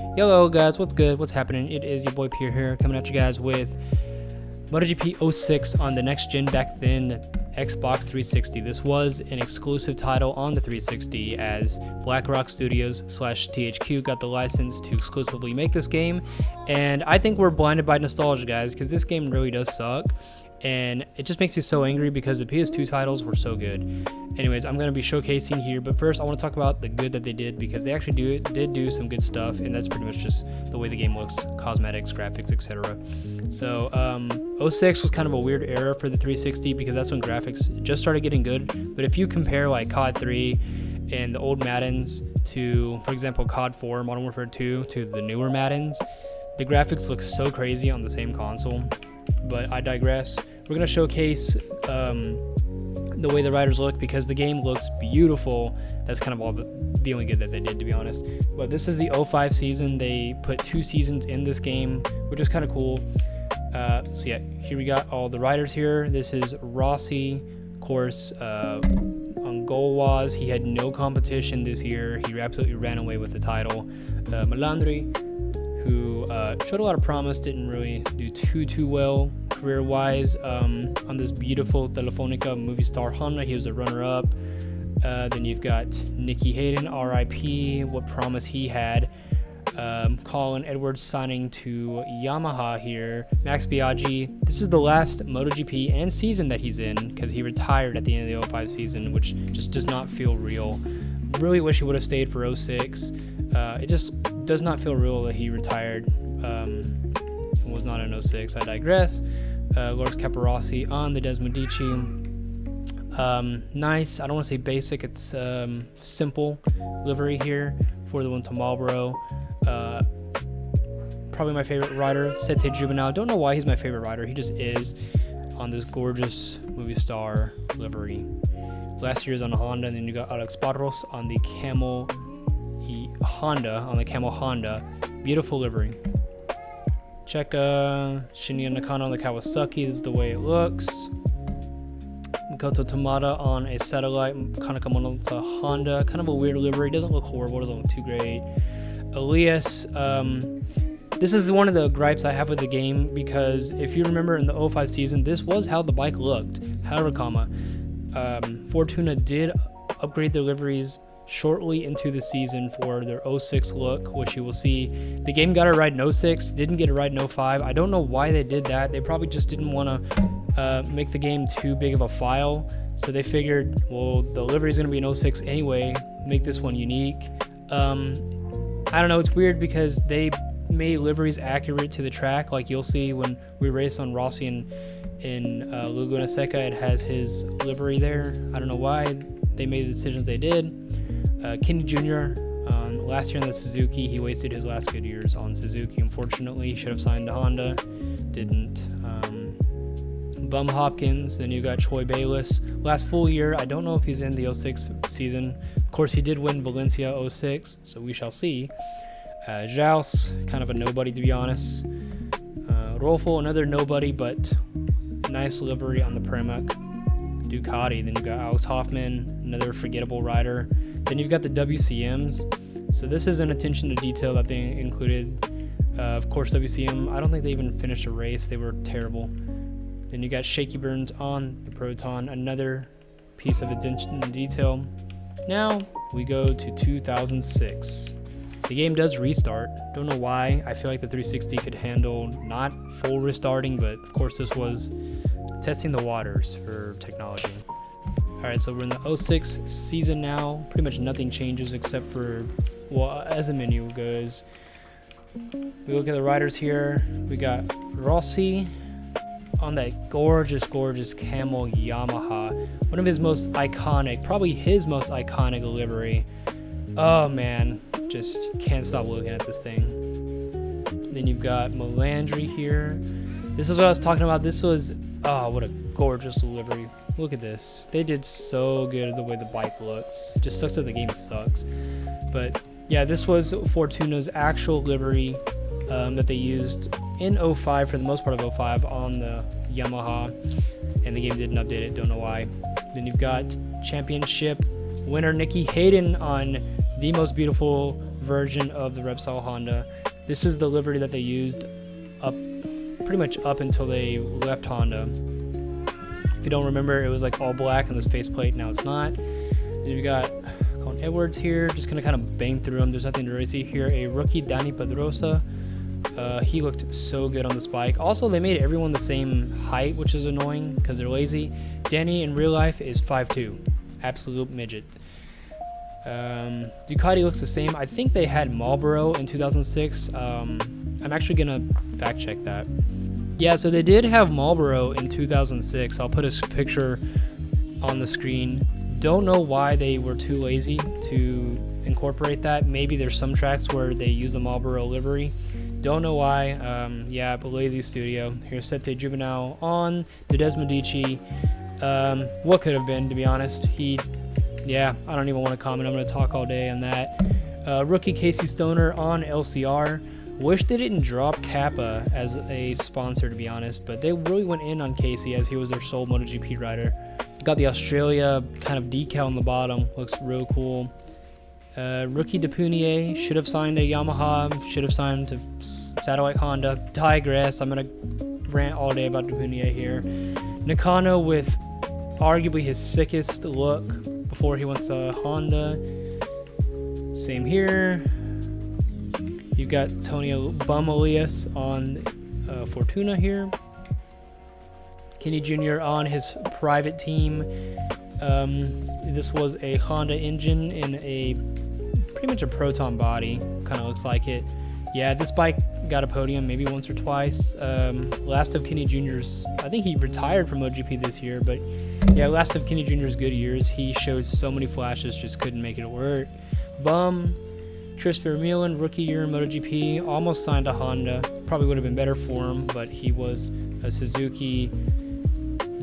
Hello guys, what's good? What's happening? It is your boy Pierre here, coming at you guys with MotoGP 06 on the next gen, back then Xbox 360. This was an exclusive title on the 360 as BlackRock Studios / THQ got the license to exclusively make this game, and I think we're blinded by nostalgia, guys, because this game really does suck. And it just makes me so angry because the PS2 titles were so good. Anyways, I'm going to be showcasing here, but first I want to talk about the good that they did, because they actually did do some good stuff, and that's pretty much just the way the game looks, cosmetics, graphics, etc. So 06 was kind of a weird era for the 360 because that's when graphics just started getting good. But if you compare like COD 3 and the old Maddens to, for example, COD 4, Modern Warfare 2 to the newer Maddens, the graphics look so crazy on the same console. But I digress. We're going to showcase the way the riders look because the game looks beautiful. That's kind of all the only good that they did, to be honest. But this is the 05 season. They put 2 seasons in this game, which is kind of cool. So yeah, here we got all the riders here. This is Rossi, of course. On goal he had no competition this year. He absolutely ran away with the title. Melandri, who showed a lot of promise, didn't really do too well career-wise. On this beautiful Telefonica movie star Honda, he was a runner-up. Then you've got Nicky Hayden, RIP, what promise he had. Colin Edwards signing to Yamaha here. Max Biaggi, this is the last MotoGP and season that he's in because he retired at the end of the 05 season, which just does not feel real. Really wish he would have stayed for 06. It just does not feel real that he retired. Was not in 06. I digress. Loris Capirossi on the Desmodici. Nice. I don't want to say basic. It's simple livery here for the one to Marlboro. Probably my favorite rider, Sete Juvenile. Don't know why he's my favorite rider. He just is on this gorgeous movie star livery. Last year's on a Honda, and then you got Alex Barros on the Camel Honda. Beautiful livery. Check Shinya Nakano on the Kawasaki. This is the way it looks. Makoto Tamada on a satellite Kanaka Monota Honda. Kind of a weird livery. Doesn't look horrible. Doesn't look too great. Elias. This is one of the gripes I have with the game, because if you remember in the 05 season, this was how the bike looked. However, Fortuna did upgrade their liveries shortly into the season for their 06 look, which you will see. The game got it right in 06, didn't get it right in 05. I don't know why they did that. They probably just didn't want to make the game too big of a file, so they figured, well, the livery is going to be in 06 anyway, make this one unique. I don't know, it's weird because they made liveries accurate to the track. Like you'll see when we race on Rossi in Laguna Seca, it has his livery there. I don't know why they made the decisions they did. Kenny Jr. Last year in the Suzuki, he wasted his last good years on Suzuki. Unfortunately, he should have signed to Honda, didn't. Bum Hopkins. Then you got Troy Bayliss. Last full year, I don't know if he's in the 06 season. Of course, he did win Valencia 06, so we shall see. Jaus, kind of a nobody, to be honest. Rolfo, another nobody, but nice livery on the Pramac Ducati. Then you got Alex Hoffman, another forgettable rider. Then you've got the WCMs. So this is an attention to detail that they included. Of course, WCM, I don't think they even finished a race. They were terrible. Then you got Shaky Burns on the Proton, another piece of attention to detail. Now we go to 2006. The game does restart. Don't know why. I feel like the 360 could handle not full restarting, but of course this was testing the waters for technology. Alright, so we're in the 06 season now. Pretty much nothing changes except for, well, as the menu goes. We look at the riders here. We got Rossi on that gorgeous camel Yamaha. One of his most iconic, probably his most iconic livery. Oh man, just can't stop looking at this thing. Then you've got Melandri here. This is what I was talking about. This was, oh, what a gorgeous livery. Look at this. They did so good the way the bike looks. It just sucks that the game sucks. But yeah, this was Fortuna's actual livery that they used in 05, for the most part of 05, on the Yamaha. And the game didn't update it, don't know why. Then you've got championship winner Nicky Hayden on the most beautiful version of the Repsol Honda. This is the livery that they used up pretty much up until they left Honda. If you don't remember, it was like all black on this faceplate. Now it's not. Then you got Colin Edwards here. Just gonna kind of bang through them. There's nothing to really see here. A rookie, Dani Pedrosa. He looked so good on this bike. Also, they made everyone the same height, which is annoying because they're lazy. Danny in real life is 5'2", absolute midget. Ducati looks the same. I think they had Marlboro in 2006. I'm actually gonna fact check that. Yeah, so they did have Marlboro in 2006. I'll put a picture on the screen. Don't know why they were too lazy to incorporate that. Maybe there's some tracks where they use the Marlboro livery. Don't know why. Yeah, but lazy studio. Here's Sette Juvenile on the Desmodici. What could have been, to be honest. Yeah, I don't even want to comment. I'm going to talk all day on that. Rookie Casey Stoner on LCR. Wish they didn't drop Kappa as a sponsor, to be honest, but they really went in on Casey as he was their sole MotoGP rider. Got the Australia kind of decal on the bottom. Looks real cool. Rookie Depunier should have signed a Yamaha, should have signed to Satellite Honda. Digress. I'm going to rant all day about Depunier here. Nakano with arguably his sickest look before he went to Honda. Same here. You've got Tony Bum Elias on Fortuna here. Kenny Jr. on his private team. This was a Honda engine in a pretty much a Proton body. Kind of looks like it. Yeah, this bike got a podium maybe once or twice. Last of Kenny Jr.'s, I think he retired from MotoGP this year, but yeah, last of Kenny Jr.'s good years. He showed so many flashes, just couldn't make it work. Bum. Chris Vermeulen, rookie year in MotoGP, almost signed a Honda. Probably would have been better for him, but he was a Suzuki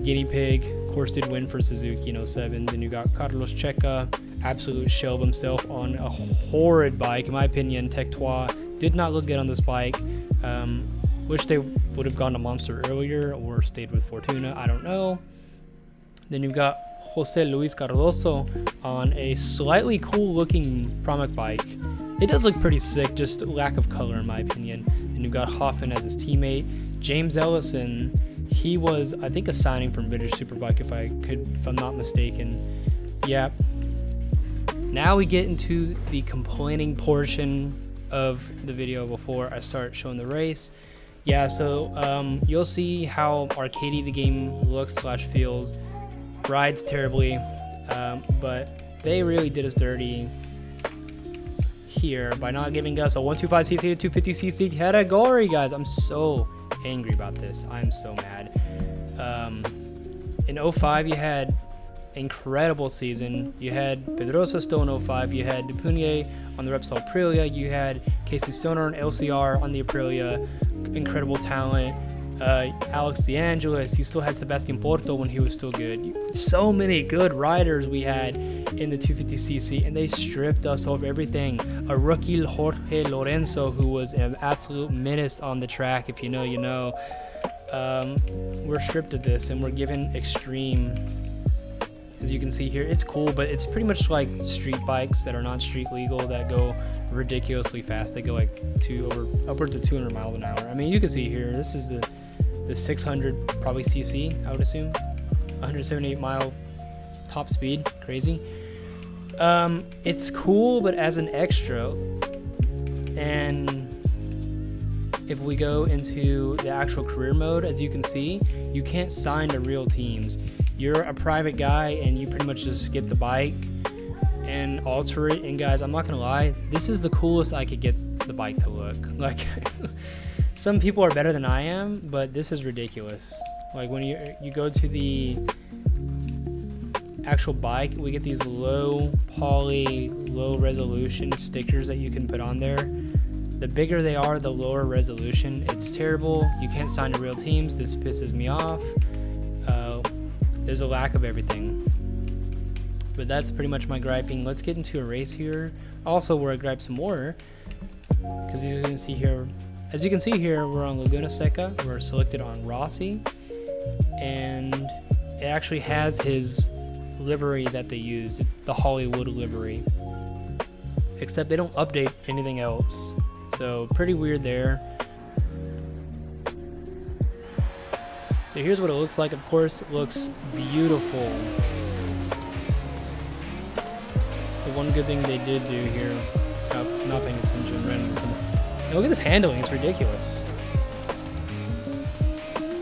guinea pig. Of course, did win for Suzuki in 07. Then you got Carlos Checa, absolute shell of himself on a horrid bike. In my opinion, Tech Trois did not look good on this bike. Wish they would have gone to Monster earlier or stayed with Fortuna. I don't know. Then you've got Jose Luis Cardoso on a slightly cool looking Pramac bike. It does look pretty sick, just lack of color in my opinion. Then you've got Hoffman as his teammate. James Ellison, he was, I think, a signing from British Superbike if I'm not mistaken. Yeah. Now we get into the complaining portion of the video before I start showing the race. Yeah, so you'll see how arcadey the game looks / feels. Rides terribly, but they really did us dirty here by not giving us a 125cc to 250cc category, guys. I'm so angry about this. I'm so mad. In 05, you had incredible season. You had Pedrosa still in 05. You had Depunier on the Repsol Aprilia. You had Casey Stoner on LCR on the Aprilia. Incredible talent. Alex DeAngelis, you still had Sebastian Porto when he was still good. So many good riders we had in the 250cc, and they stripped us of everything. A rookie Jorge Lorenzo, who was an absolute menace on the track. If you know, you know. We're stripped of this, and we're given extreme. As you can see here, it's cool, but it's pretty much like street bikes that are not street legal that go ridiculously fast. They go like upwards of 200 miles an hour. I mean, you can see here, this is the 600 probably cc, I would assume. 178 mile top speed, crazy. It's cool, but as an extra. And if we go into the actual career mode, as you can see, you can't sign to real teams. You're a private guy and you pretty much just get the bike and alter it. And guys, I'm not gonna lie, this is the coolest I could get the bike to look. Like, some people are better than I am, but this is ridiculous. Like when you go to the actual bike, we get these low poly, low resolution stickers that you can put on there. The bigger they are, the lower resolution. It's terrible. You can't sign to real teams. This pisses me off. There's a lack of everything. But that's pretty much my griping. Let's get into a race here. Also, where I gripe some more, because as you can see here, we're on Laguna Seca. We're selected on Rossi, and it actually has his livery that they use, the Hollywood livery. except they don't update anything else. So pretty weird there. So here's what it looks like. Of course, it looks beautiful. The one good thing they did do here, not paying attention, randomly. And look at this handling, it's ridiculous.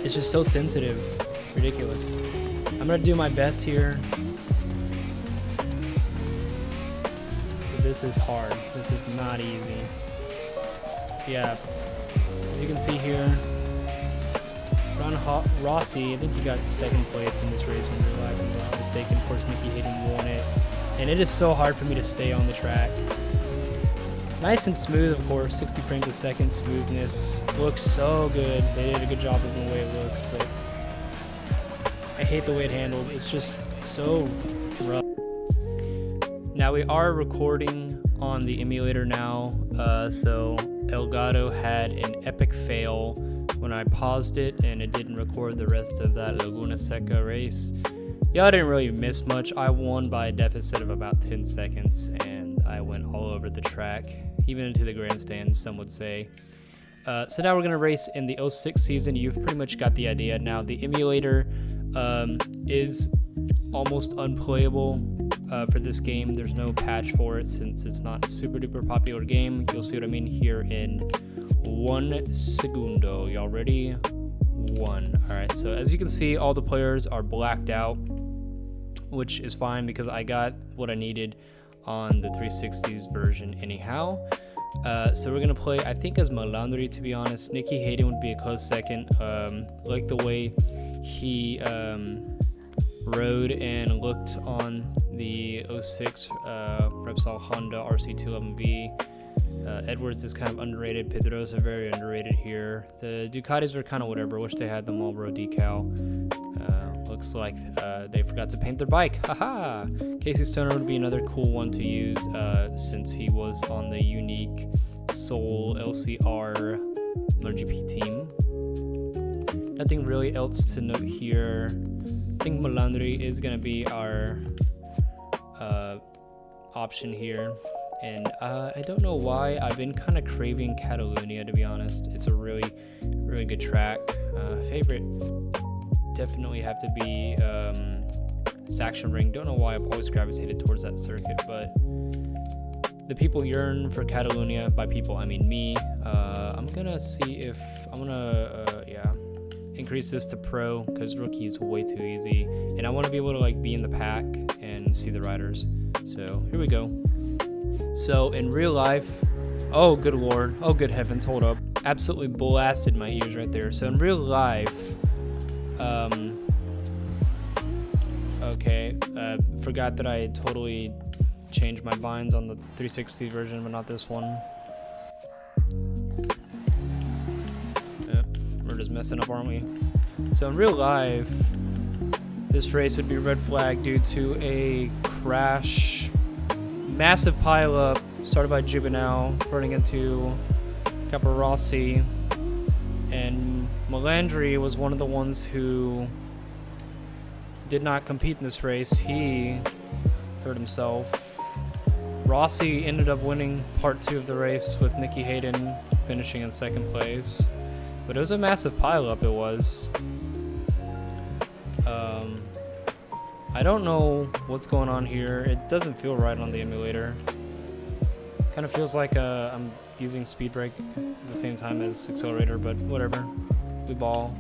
It's just so sensitive, ridiculous. I'm gonna do my best here. But this is hard, this is not easy. Yeah, as you can see here, Rossi, I think he got second place in this race in real life, if I'm not mistaken. Of course, Nicky Hayden won it. And it is so hard for me to stay on the track. Nice and smooth, of course, 60 frames a second smoothness. Looks so good. They did a good job of the way it looks, but I hate the way it handles. It's just so rough. Now we are recording on the emulator now, so Elgato had an epic fail when I paused it and it didn't record the rest of that Laguna Seca race. Y'all didn't really miss much. I won by a deficit of about 10 seconds and I went all over the track, even into the grandstands, some would say. So now we're going to race in the 06 season. You've pretty much got the idea. Now the emulator is almost unplayable for this game. There's no patch for it since it's not a super duper popular game. You'll see what I mean here in 1 segundo. Y'all ready? 1. Alright, so as you can see, all the players are blacked out, which is fine because I got what I needed on the 360's version anyhow. So we're gonna play, I think, as Malandri, to be honest. Nicky Hayden would be a close second. Like the way he rode and looked on the 06 Repsol Honda RC211V. Edwards is kind of underrated. Pedrosa very underrated here. The Ducatis are kind of whatever. Wish they had the Marlboro decal. Looks like they forgot to paint their bike. Haha! Casey Stoner would be another cool one to use since he was on the unique Soul LCR MotoGP team. Nothing really else to note here. I think Malandri is going to be our option here. And I don't know why, I've been kind of craving Catalunya, to be honest. It's a really, really good track. Favorite definitely have to be Sachsenring. Don't know why I've always gravitated towards that circuit, but the people yearn for Catalunya. By people, I mean me. I'm gonna see if I'm gonna increase this to pro because rookie is way too easy, and I want to be able to like be in the pack and see the riders. So here we go. So in real life, oh good lord, oh good heavens, hold up, absolutely blasted my ears right there. So in real life, forgot that I totally changed my vines on the 360 version, but not this one. We're just messing up, aren't we? So in real life, this race would be red flag due to a crash. Massive pileup started by Juvenile running into Caparossi, and Malandri was one of the ones who did not compete in this race. He hurt himself. Rossi ended up winning part 2 of the race with Nicky Hayden finishing in 2nd place, but it was a massive pileup. It was. I don't know what's going on here. It doesn't feel right on the emulator. Kind of feels like I'm using speed brake at the same time as accelerator, but whatever. We ball.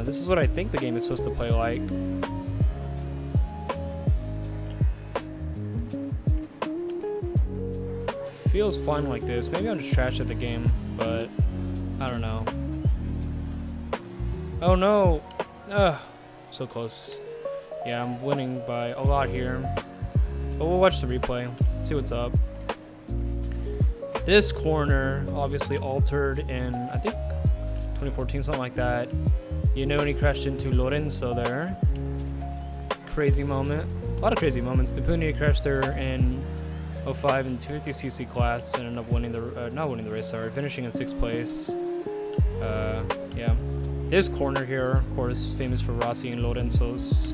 This is what I think the game is supposed to play like. Feels fun like this. Maybe I'm just trash at the game, but I don't know. Oh no! Ugh. So close. Yeah, I'm winning by a lot here. But we'll watch the replay, see what's up. This corner obviously altered in, I think, 2014, something like that. You know, when he crashed into Lorenzo there. Crazy moment. A lot of crazy moments. Depunia crashed there in 05 in 250cc class and ended up winning the, not winning the race, sorry, finishing in 6th place. Yeah. This corner here, of course, famous for Rossi and Lorenzo's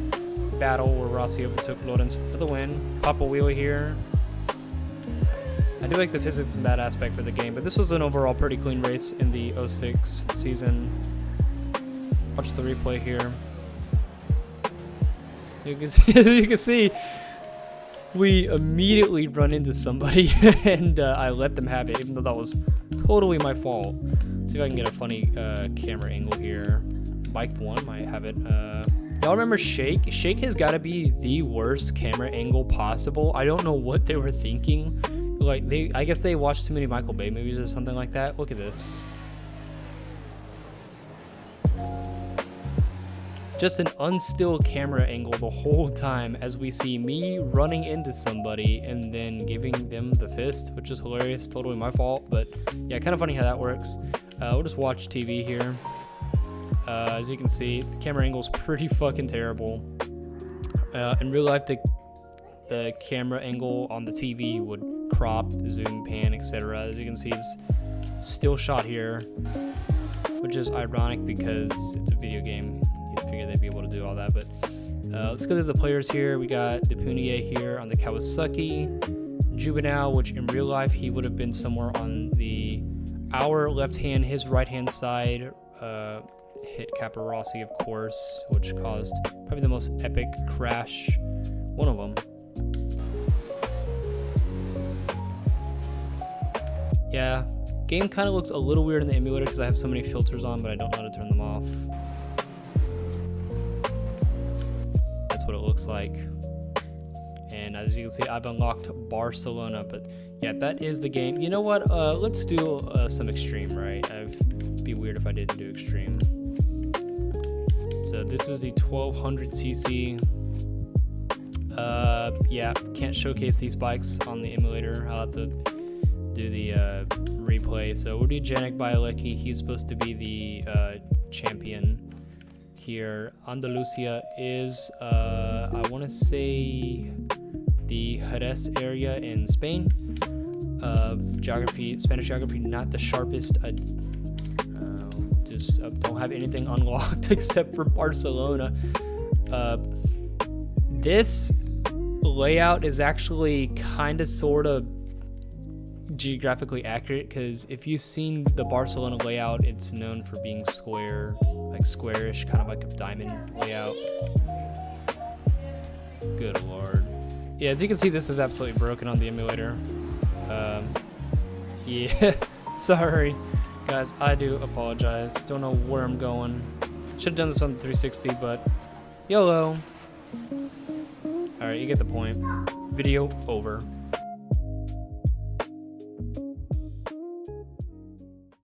battle where Rossi overtook Lorenzo for the win. Pop a wheel here. I do like the physics in that aspect for the game, but this was an overall pretty clean race in the 06 season. Watch the replay here. You can see we immediately run into somebody and I let them have it, even though that was totally my fault. Let's see if I can get a funny camera angle here. Bike 1 might have it. Y'all remember Shake? Shake has got to be the worst camera angle possible. I don't know what they were thinking. Like, I guess they watched too many Michael Bay movies or something like that. Look at this. Just an unstill camera angle the whole time as we see me running into somebody and then giving them the fist, which is hilarious. Totally my fault, but yeah, kind of funny how that works. We'll just watch TV here. As you can see, the camera angle is pretty fucking terrible. In real life, the camera angle on the TV would crop, zoom, pan, etc. As you can see, it's still shot here, which is ironic because it's a video game. You'd figure they'd be able to do all that, but let's go through the players here. We got Depunier here on the Kawasaki. Juvenile, which in real life he would have been somewhere on our left hand, his right hand side. Hit Caparossi, of course, which caused probably the most epic crash. One of them. Yeah, game kind of looks a little weird in the emulator because I have so many filters on, but I don't know how to turn them off. That's what it looks like. And as you can see, I've unlocked Barcelona, but yeah, that is the game. You know what? Let's do some extreme, right? It'd be weird if I didn't do extreme. So this is the 1200cc. Yeah, can't showcase these bikes on the emulator. I'll have to do the replay. So we'll do Janek Bielecki. He's supposed to be the champion here. Andalusia is, I want to say, the Jerez area in Spain. Spanish geography, not the sharpest. Just don't have anything unlocked except for Barcelona. This layout is actually kind of sort of geographically accurate, because if you've seen the Barcelona layout, it's known for being square, like squarish, kind of like a diamond layout. Good lord. Yeah, as you can see, this is absolutely broken on the emulator. Yeah, sorry guys, I do apologize. Don't know where I'm going. Should have done this on the 360, but YOLO. Alright, you get the point. Video over.